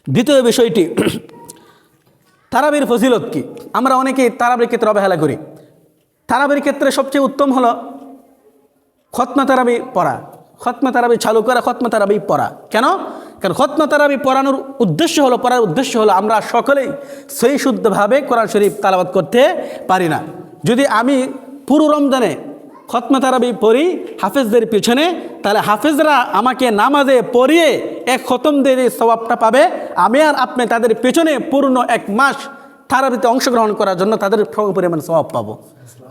দ্বিতীয় বিষয়টি তারাবির ফজিলত কি। আমরা অনেকেই তারাবির ক্ষেত্রে অবহেলা করি। তারাবির ক্ষেত্রে সবচেয়ে উত্তম হলো খতমা তারাবি পড়া, খতমা তারাবি চালু করা, খতমা তারাবি পড়া। কেন? কারণ খতমা তারাবি পড়ার উদ্দেশ্য হলো আমরা সকলেই সেই শুদ্ধভাবে কোরআন শরীফ তালাওয়াত করতে পারি না। যদি আমি পুরো রমজানে খতমা তারাবি পড়ি হাফেজদের পিছনে, তাহলে হাফেজরা আমাকে নামাজে পড়িয়ে এক খতম দিয়ে যে সওয়াবটা পাবে, আমি আর আপনি তাদের পেছনে পূর্ণ এক মাস তারাবিতে অংশগ্রহণ করার জন্য তাদের পরিমাণ সওয়াব পাবো।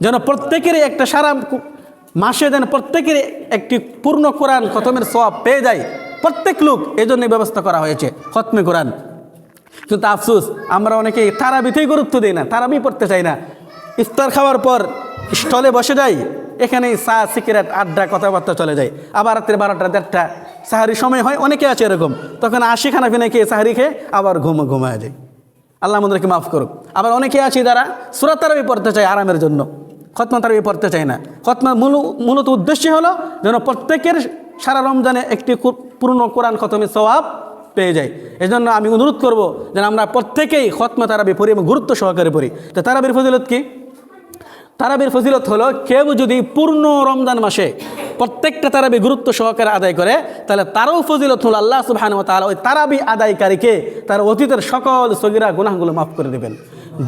যেন প্রত্যেকেরই একটা সারা মাসে যেন প্রত্যেকের একটি পূর্ণ কোরআন খতমের সওয়াব পেয়ে যায় প্রত্যেক লোক, এজন্য ব্যবস্থা করা হয়েছে খতমে কোরআন। কিন্তু আফসোস আমরা অনেকেই তারাবিতেই গুরুত্ব দিই না, তারাবি পড়তে চাই না। ইফতার খাওয়ার পর স্টলে বসে যাই, এখানেই চা সিগারেট আড্ডা কথাবার্তা চলে যায়। আবার রাত্রে 12টা 1:30 সাহারির সময় হয়, অনেকে আছে এরকম, তখন আসি খানা পিনা খেয়ে সাহারি খেয়ে আবার ঘুমায় যায়। আল্লাহ আমাদেরকে মাফ করুক। আবার অনেকে আছে যারা সূরা তারাবি পড়তে চায় আরামের জন্য, খতমা তারাবি পড়তে চায় না। খতমা মূলত উদ্দেশ্য হলো যেন প্রত্যেকের সারা রমজানে একটি পূর্ণ কোরআন খতমের সওয়াব পেয়ে যায়। এই জন্য আমি অনুরোধ করব যেন আমরা প্রত্যেকেই খতমা তারাবি পড়ি এবং গুরুত্ব সহকারে পড়ি। তো তারাবির ফজিলত কি? তারাবির ফজিলত হলো কেউ যদি পূর্ণ রমজান মাসে প্রত্যেকটা তারাবি গুরুত্ব সহকারে আদায় করে, তাহলে তারও ফজিলত হলো আল্লাহ সুবহানাহু ওয়া তাআলা ওই তারাবি আদায়কারীকে তার অতীতের সকল সগীরা গুনাহগুলো মাফ করে দেবেন।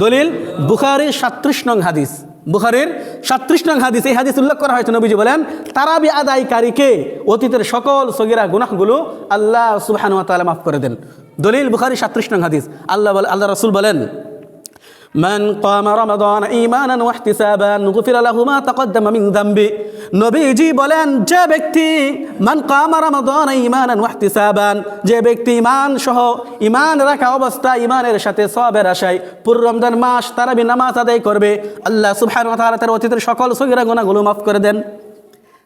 দলিল বুখারীর 37 নং হাদিস, বুখারীর 37 নং হাদিস, এই হাদিস উল্লেখ করা হয়েছে। নবীজি বলেন তারাবি আদায়কারীকে অতীতের সকল সগীরা গুনাহগুলো আল্লাহ সুবহানাহু ওয়া তাআলা মাফ করে দেন। দলিল বুখারী 37 নং হাদিস। আল্লাহ রাসূল বলেন মান কামা রমাদান ঈমানান ওয়া ইহতিসাবান গুফিরা লাহু মা তাকদ্দামা মিন যামবি। নবীজি বলেন যে ব্যক্তি মান কামা রমাদান ঈমানান ওয়া ইহতিসাবান, যে ব্যক্তি ঈমান রাখা অবস্থা ঈমানের সাথে সওয়াবের আশায় পুরো রমজান মাস তারাবি নামাজ আদায় করবে, আল্লাহ সুবহানাহু ওয়া তাআলা তার অতীতের সকল সগীরা গুনাহগুলো মাফ করে দেন।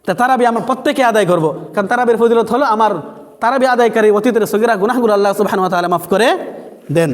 তা তারাবি আমরা প্রত্যেকে আদায় করব, কারণ তারাবির ফজিলত হলো আমার তারাবি আদায়কারী অতীতের সগীরা গুনাহগুলো আল্লাহ সুবহানাহু ওয়া তাআলা মাফ করে দেন।